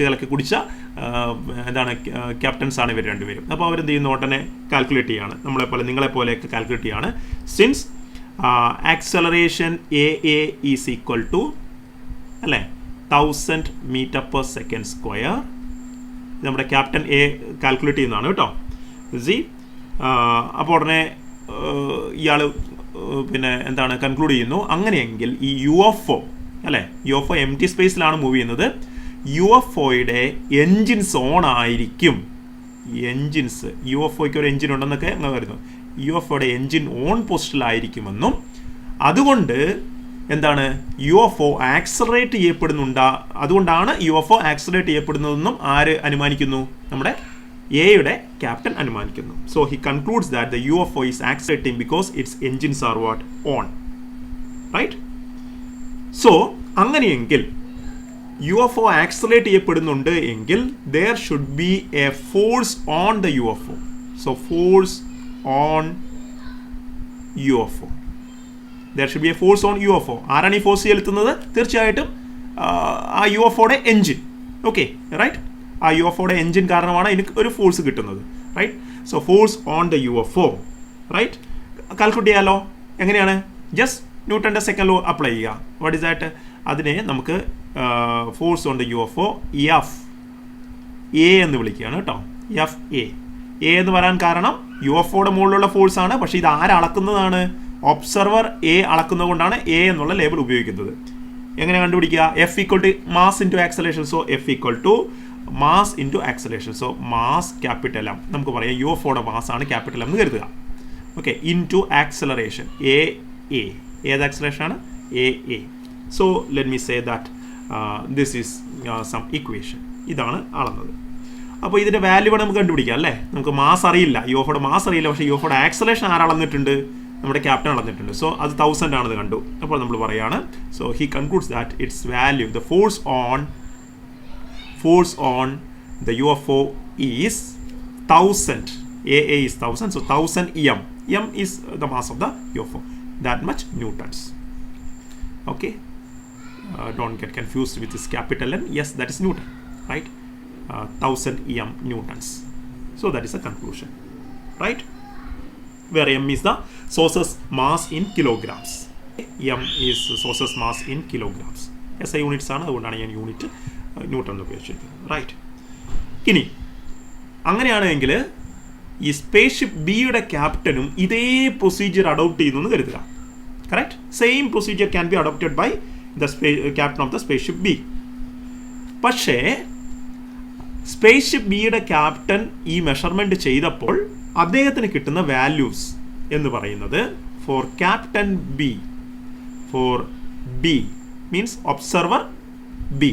കലക്കി കുടിച്ച എന്താണ് ക്യാപ്റ്റൻസ് ആണ് ഇവർ 2 പേരും. അപ്പോൾ അവരെന്ത് ചെയ്യുന്നു? ഉടനെ കാൽക്കുലേറ്റ് ചെയ്യാണ്. നിങ്ങളെപ്പോലെയൊക്കെ കാൽക്കുലേറ്റ് ചെയ്യാണ്. Since acceleration AA is equal to അല്ലേ 1000 m/s². നമ്മുടെ ക്യാപ്റ്റൻ എ കാൽക്കുലേറ്റ് ചെയ്യുന്നതാണ് കേട്ടോ. അപ്പോൾ ഉടനെ ഇയാൾ പിന്നെ എന്താണ് കൺക്ലൂഡ് ചെയ്യുന്നു. അങ്ങനെയെങ്കിൽ ഈ UFO അല്ലേ, UFO എം ടി സ്പേസിലാണ് മൂവ് ചെയ്യുന്നത്. UFOയുടെ എൻജിൻസ് ഓൺ ആയിരിക്കും. എൻജിൻസ് UFOയ്ക്ക് ഒരു എൻജിൻ ഉണ്ടെന്നൊക്കെ അങ്ങനെ കരുതുന്നു. UFOയുടെ എൻജിൻ ഓൺ പൊസിഷനിലായിരിക്കുമെന്നും അതുകൊണ്ട് എന്താണ് UFO ആക്സലറേറ്റ് ചെയ്യപ്പെടുന്നുണ്ടാ, അതുകൊണ്ടാണ് UFO ആക്സലറേറ്റ് ചെയ്യപ്പെടുന്നതെന്നും ആര് അനുമാനിക്കുന്നു? നമ്മുടെ എയുടെ ക്യാപ്റ്റൻ അനുമാനിക്കുന്നു. So he concludes that the UFO is accelerating because its engines are what? On. Right. So അങ്ങനെയെങ്കിൽ UFO ആക്സലറേറ്റ് ചെയ്യപ്പെടുന്നുണ്ട് എങ്കിൽ there should be a force on the UFO. So force on UFO. There should be a force on UFO. ആരാണ് ഈ force ചെലുത്തുന്നത്? തീർച്ചയായിട്ടും ആ UFOയുടെ engine. Okay, right. ആ UFOയുടെ engine കാരണമാണ് എനിക്ക് ഒരു ഫോഴ്സ് കിട്ടുന്നത്. Right. So force on the UFO. Right. Calculate ചെയ്യാലോ. എങ്ങനെയാണ്? ജസ്റ്റ് ന്യൂട്ടൻ്റെ സെക്കൻഡ് ലോ അപ്ലൈ ചെയ്യുക. What is that? അതിനെ നമുക്ക് force on the UFO FA എന്ന് വിളിക്കുകയാണ് കേട്ടോ. FA. എ എന്ന് വരാൻ കാരണം UFOയുടെ മുകളിലുള്ള ഫോഴ്സ് ആണ്. പക്ഷേ ഇത് ആരളക്കുന്നതാണ്? ഒബ്സർവർ A അളക്കുന്നത് കൊണ്ടാണ് A എന്നുള്ള ലേബൽ ഉപയോഗിക്കുന്നത്. എങ്ങനെ കണ്ടുപിടിക്കുക? F equal to mass into acceleration. So F equal to mass into acceleration. So mass capital M, നമുക്ക് പറയാം യു എഫ് ഒയുടെ മാസ് ആണ് ക്യാപിറ്റൽ എം എന്ന് കരുതുക. Okay, into acceleration A A. ഏത് ആക്സലറേഷൻ ആണ്? A A. So let me say that this is some equation. ഇതാണ് അളന്നത്. അപ്പോൾ ഇതിൻ്റെ വാല്യൂ വേണം നമുക്ക് കണ്ടുപിടിക്കാം അല്ലേ? നമുക്ക് മാസ് അറിയില്ല, യു എഫ് ഒയുടെ മാസ് അറിയില്ല, പക്ഷേ യു എഫ് ഒയുടെ ആക്സലേഷൻ ആരളന്നിട്ടുണ്ട്? നമ്മുടെ ക്യാപ്റ്റൻ അളന്നിട്ടുണ്ട്. സോ അത് 1000 ആണെന്ന് കണ്ടു. അപ്പോൾ നമ്മൾ പറയാണ്, so he concludes that it's value, the force on the UFO is 1000. AA is 1000, so 1000 m. M is the mass of the UFO. That much newtons. Okay, don't get confused with this capital N. Yes, that is Newton, right? 1000 m newtons. So that is a conclusion, right? Where m is the source's mass in kilograms. M is source's mass in kilograms. SI units ആണ്, അതുകൊണ്ടാണ് ഞാൻ unit newton എന്ന് ഉപയോഗിച്ചിരിക്കുന്നത്, right? ഇനി അങ്ങനെയാണെങ്കിൽ ഈ space ship ബിയുടെ ക്യാപ്റ്റനും ഇതേ പ്രൊസീജിയർ അഡോപ്റ്റ് ചെയ്യുന്നു എന്ന് കരുതുക. Correct? Same procedure can be adopted by the captain of the space ship B. പക്ഷേ സ്പേസ് ഷിപ്പ് ബിയുടെ ക്യാപ്റ്റൻ ഈ മെഷർമെൻറ്റ് ചെയ്തപ്പോൾ അദ്ദേഹത്തിന് കിട്ടുന്ന വാല്യൂസ് എന്ന് പറയുന്നത് for captain B, for B means observer B,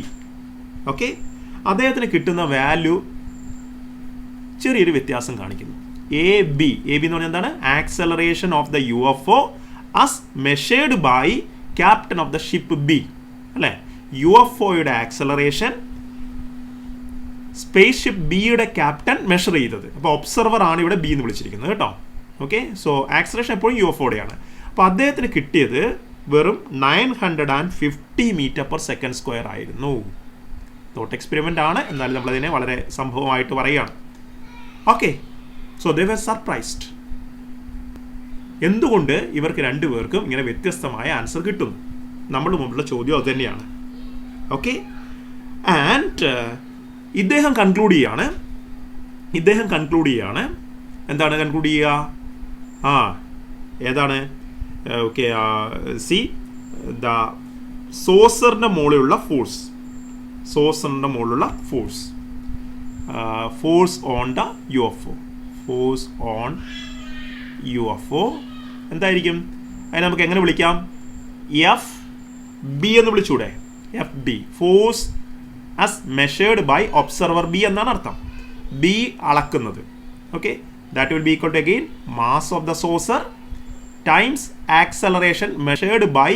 okay, അദ്ദേഹത്തിന് കിട്ടുന്ന വാല്യൂ ചെറിയൊരു വ്യത്യാസം കാണിക്കുന്നു. എ ബി എന്ന് പറഞ്ഞാൽ എന്താണ്? Acceleration of the UFO as measured by captain of the ship B, അല്ലേ? UFOയുടെ ആക്സലറേഷൻ സ്പേസ് ഷിപ്പ് ബിയുടെ ക്യാപ്റ്റൻ മെഷർ ചെയ്തത്. അപ്പോൾ ഒബ്സർവർ ആണ് ഇവിടെ ബി എന്ന് വിളിച്ചിരിക്കുന്നത് കേട്ടോ. ഓക്കെ, സോ ആക്സലറേഷൻ എപ്പോഴും UFOയുടെയാണ്. അപ്പോൾ അദ്ദേഹത്തിന് കിട്ടിയത് വെറും 950 m/s² ആയിരുന്നു. തോട്ട് എക്സ്പെരിമെൻ്റ് ആണ്, എന്നാലും നമ്മളതിനെ വളരെ സംഭവമായിട്ട് പറയുകയാണ്. Okay, so they were surprised. എന്തുകൊണ്ട് ഇവർക്ക് രണ്ടുപേർക്കും ഇങ്ങനെ വ്യത്യസ്തമായ ആൻസർ കിട്ടുന്നു? നമ്മുടെ മുമ്പുള്ള ചോദ്യം അത് തന്നെയാണ്. ഓക്കെ, ആൻഡ് ഇദ്ദേഹം കൺക്ലൂഡ് ചെയ്യാണ്. എന്താണ് കൺക്ലൂഡ് ചെയ്യുക? ഏതാണ്? ഓക്കെ, സി ദ സോസറിൻ്റെ മുകളിലുള്ള force, force on the UFO, എന്തായിരിക്കും? അതിനെ നമുക്ക് എങ്ങനെ വിളിക്കാം? എഫ് ബി എന്ന് വിളിച്ചൂടെ? F B, force as measured by observer B എന്നാണ് അർത്ഥം. ബി അളക്കുന്നത്. Okay, that will be equal to again mass of the saucer times acceleration measured by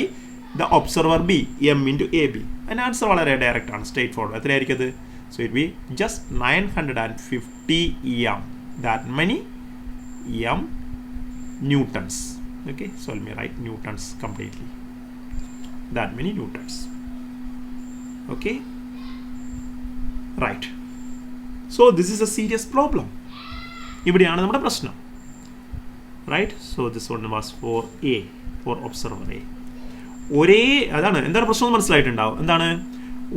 the observer B, M into A B. അതിന് answer വളരെ direct ആണ്, straightforward. എത്രയായിരിക്കും അത്? So it be just 950 m, that many m newtons. Okay, so let me write newtons completely, that many newtons. Okay, right. So this is a serious problem. ഇവിടെയാണ് നമ്മുടെ പ്രശ്നം, right? So this one was for A, for observer A. എന്താണ് പ്രശ്നം മനസ്സിലായിട്ടുണ്ടാവും. എന്താണ്?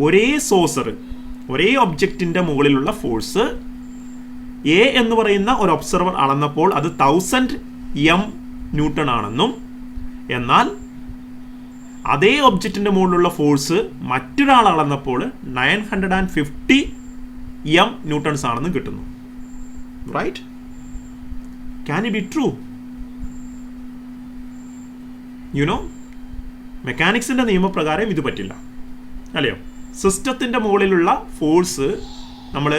ഒരേ saucer, ഒരേ ഒബ്ജക്റ്റിൻ്റെ മുകളിലുള്ള ഫോഴ്സ് എ എന്ന് പറയുന്ന ഒരു ഒബ്സർവർ അളന്നപ്പോൾ അത് 1000 m ന്യൂട്ടൺ ആണെന്നും, എന്നാൽ അതേ ഒബ്ജക്റ്റിൻ്റെ മുകളിലുള്ള ഫോഴ്സ് മറ്റൊരാൾ അളന്നപ്പോൾ 950 m ന്യൂട്ടൺസ് ആണെന്നും കിട്ടുന്നു. Right? Can it be true? You know, മെക്കാനിക്സിൻ്റെ നിയമപ്രകാരം ഇത് പറ്റില്ല, അല്ലയോ? സിസ്റ്റത്തിൻ്റെ മുകളിലുള്ള ഫോഴ്സ് നമ്മൾ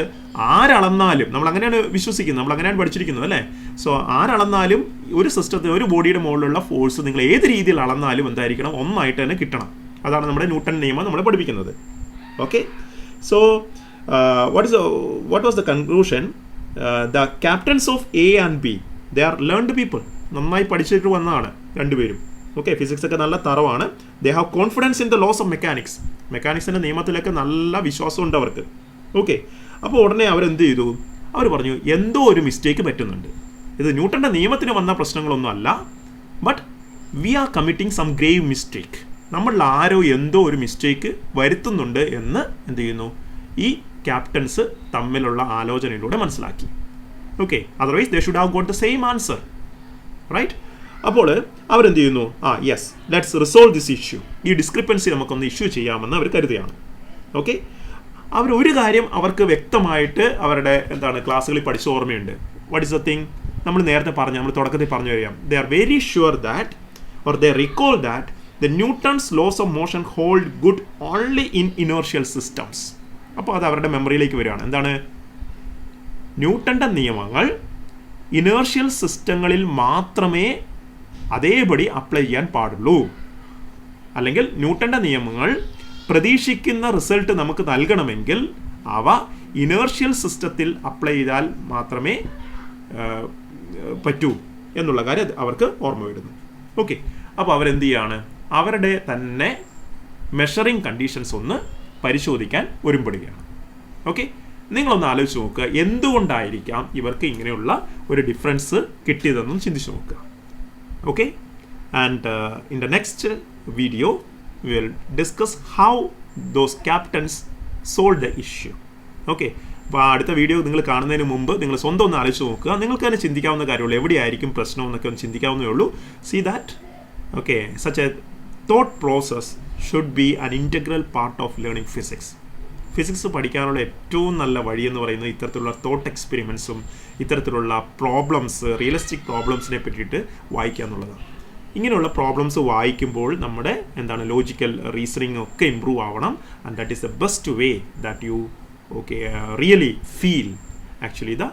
ആരളന്നാലും, നമ്മൾ അങ്ങനെയാണ് വിശ്വസിക്കുന്നത്, നമ്മൾ അങ്ങനെയാണ് പഠിച്ചിരിക്കുന്നത്, അല്ലേ? സോ ആരളന്നാലും ഒരു സിസ്റ്റത്തിൽ, ഒരു ബോഡിയുടെ മുകളിലുള്ള ഫോഴ്സ് നിങ്ങൾ ഏത് രീതിയിൽ അളന്നാലും എന്തായിരിക്കണം? ഒന്നായിട്ട് തന്നെ കിട്ടണം. അതാണ് നമ്മുടെ ന്യൂട്ടൺ നിയമം നമ്മളെ പഠിപ്പിക്കുന്നത്. Okay, so what was the conclusion? The captains of A and B, they are learned people. നന്നായി പഠിച്ചിട്ട് വന്നതാണ് രണ്ടുപേരും. ഓക്കെ, ഫിസിക്സ് ഒക്കെ നല്ല തറവാണ്. They have confidence in the laws of mechanics. മെക്കാനിക്സിൻ്റെ നിയമത്തിലൊക്കെ നല്ല വിശ്വാസമുണ്ട് അവർക്ക്. ഓക്കെ, അപ്പോൾ ഉടനെ അവരെന്ത് ചെയ്തു? അവർ പറഞ്ഞു എന്തോ ഒരു മിസ്റ്റേക്ക് പറ്റുന്നുണ്ട്. ഇത് ന്യൂട്ടൻ്റെ നിയമത്തിന് വന്ന പ്രശ്നങ്ങളൊന്നും അല്ല, but we are committing some grave mistake. നമ്മളിൽ ആരോ എന്തോ ഒരു മിസ്റ്റേക്ക് വരുത്തുന്നുണ്ട് എന്ന് എന്ത് ചെയ്യുന്നു? ഈ ക്യാപ്റ്റൻസ് തമ്മിലുള്ള ആലോചനയിലൂടെ മനസ്സിലാക്കി. Okay, otherwise they should have got the same answer, right? അപ്പോൾ അവരെന്ത് ചെയ്യുന്നു, yes let's resolve this issue, ഈ ഡിസ്ക്രിപ്പൻസി നമുക്കൊന്ന് ഇഷ്യൂ ചെയ്യാമെന്ന് അവർ കരുതുകയാണ്. ഓക്കെ, അവർ ഒരു കാര്യം അവർക്ക് വ്യക്തമായിട്ട് അവരുടെ ക്ലാസ്സുകളിൽ പഠിച്ച ഓർമ്മയുണ്ട്. What is the thing? നമ്മൾ നേരത്തെ പറഞ്ഞു, നമ്മൾ തുടക്കത്തിൽ പറഞ്ഞു വരികയാണ്, ദേ are very sure that or they recall that the Newton's loss of motion hold good only in inertial systems. അപ്പോൾ അത് അവരുടെ മെമ്മറിയിലേക്ക് വരികയാണ്. എന്താണ്? ന്യൂട്ടൻ്റെ നിയമങ്ങൾ ഇനേർഷ്യൽ സിസ്റ്റങ്ങളിൽ മാത്രമേ അതേപടി അപ്ലൈ ചെയ്യാൻ പാടുള്ളൂ. അല്ലെങ്കിൽ ന്യൂട്ടൻ്റെ നിയമങ്ങൾ പ്രതീക്ഷിക്കുന്ന റിസൾട്ട് നമുക്ക് നൽകണമെങ്കിൽ അവ ഇനേർഷ്യൽ സിസ്റ്റത്തിൽ അപ്ലൈ ചെയ്താൽ മാത്രമേ പറ്റൂ എന്നുള്ള കാര്യം അവർക്ക് ഓർമ്മ വരുന്നു. ഓക്കെ, അപ്പോൾ അവരെന്ത് ചെയ്യാണ്? അവരുടെ തന്നെ മെഷറിംഗ് കണ്ടീഷൻസ് ഒന്ന് പരിശോധിക്കാൻ ഒരുമ്പെടുകയാണ്. ഓക്കെ, നിങ്ങളൊന്ന് ആലോചിച്ച് നോക്കുക, എന്തുകൊണ്ടായിരിക്കാം ഇവർക്ക് ഇങ്ങനെയുള്ള ഒരു ഡിഫറൻസ് കിട്ടിയതെന്നും ചിന്തിച്ച് നോക്കുക. Okay, and in the next video we will discuss how those captains solved the issue. Okay, അപ്പോൾ അടുത്ത വീഡിയോ നിങ്ങൾ കാണുന്നതിന് മുമ്പ് നിങ്ങൾ സ്വന്തം ഒന്ന് ആലോചിച്ച് നോക്കുക. നിങ്ങൾക്ക് തന്നെ ചിന്തിക്കാവുന്ന കാര്യമുള്ളൂ, എവിടെയായിരിക്കും പ്രശ്നം എന്നൊക്കെ ഒന്ന് ചിന്തിക്കാവുന്നേ ഉള്ളൂ. See that okay, such a thought process should be an integral part of learning physics. Physics പഠിക്കാനുള്ള ഏറ്റവും നല്ല വഴി എന്ന് പറയുന്നത് ഇത്തരത്തിലുള്ള തോട്ട് എക്സ്പെരിമെൻസും ഇത്തരത്തിലുള്ള പ്രോബ്ലംസ്, റിയലിസ്റ്റിക് പ്രോബ്ലംസിനെ പറ്റിയിട്ട് വായിക്കുക എന്നുള്ളതാണ്. ഇങ്ങനെയുള്ള പ്രോബ്ലംസ് വായിക്കുമ്പോൾ നമ്മുടെ ലോജിക്കൽ റീസണിങ് ഒക്കെ ഇമ്പ്രൂവ് ആവണം. And that is the best way that you really feel actually the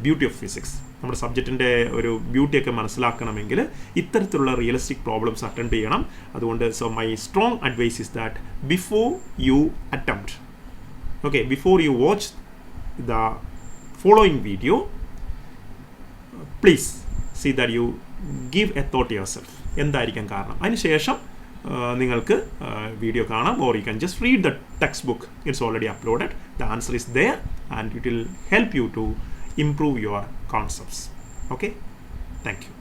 beauty of physics. നമ്മുടെ സബ്ജക്റ്റിൻ്റെ ഒരു ബ്യൂട്ടിയൊക്കെ മനസ്സിലാക്കണമെങ്കിൽ ഇത്തരത്തിലുള്ള റിയലിസ്റ്റിക് പ്രോബ്ലംസ് അറ്റൻഡ് ചെയ്യണം. അതുകൊണ്ട് my strong advice is that before you attempt, okay, before you watch the following video, please see that you give a thought yourself. എന്തായിരിക്കാം കാരണം? അതിനുശേഷം നിങ്ങൾക്ക് വീഡിയോ കാണാം, or you can just read the textbook. It's already uploaded. The answer is there and it will help you to improve your concepts. Okay, thank you.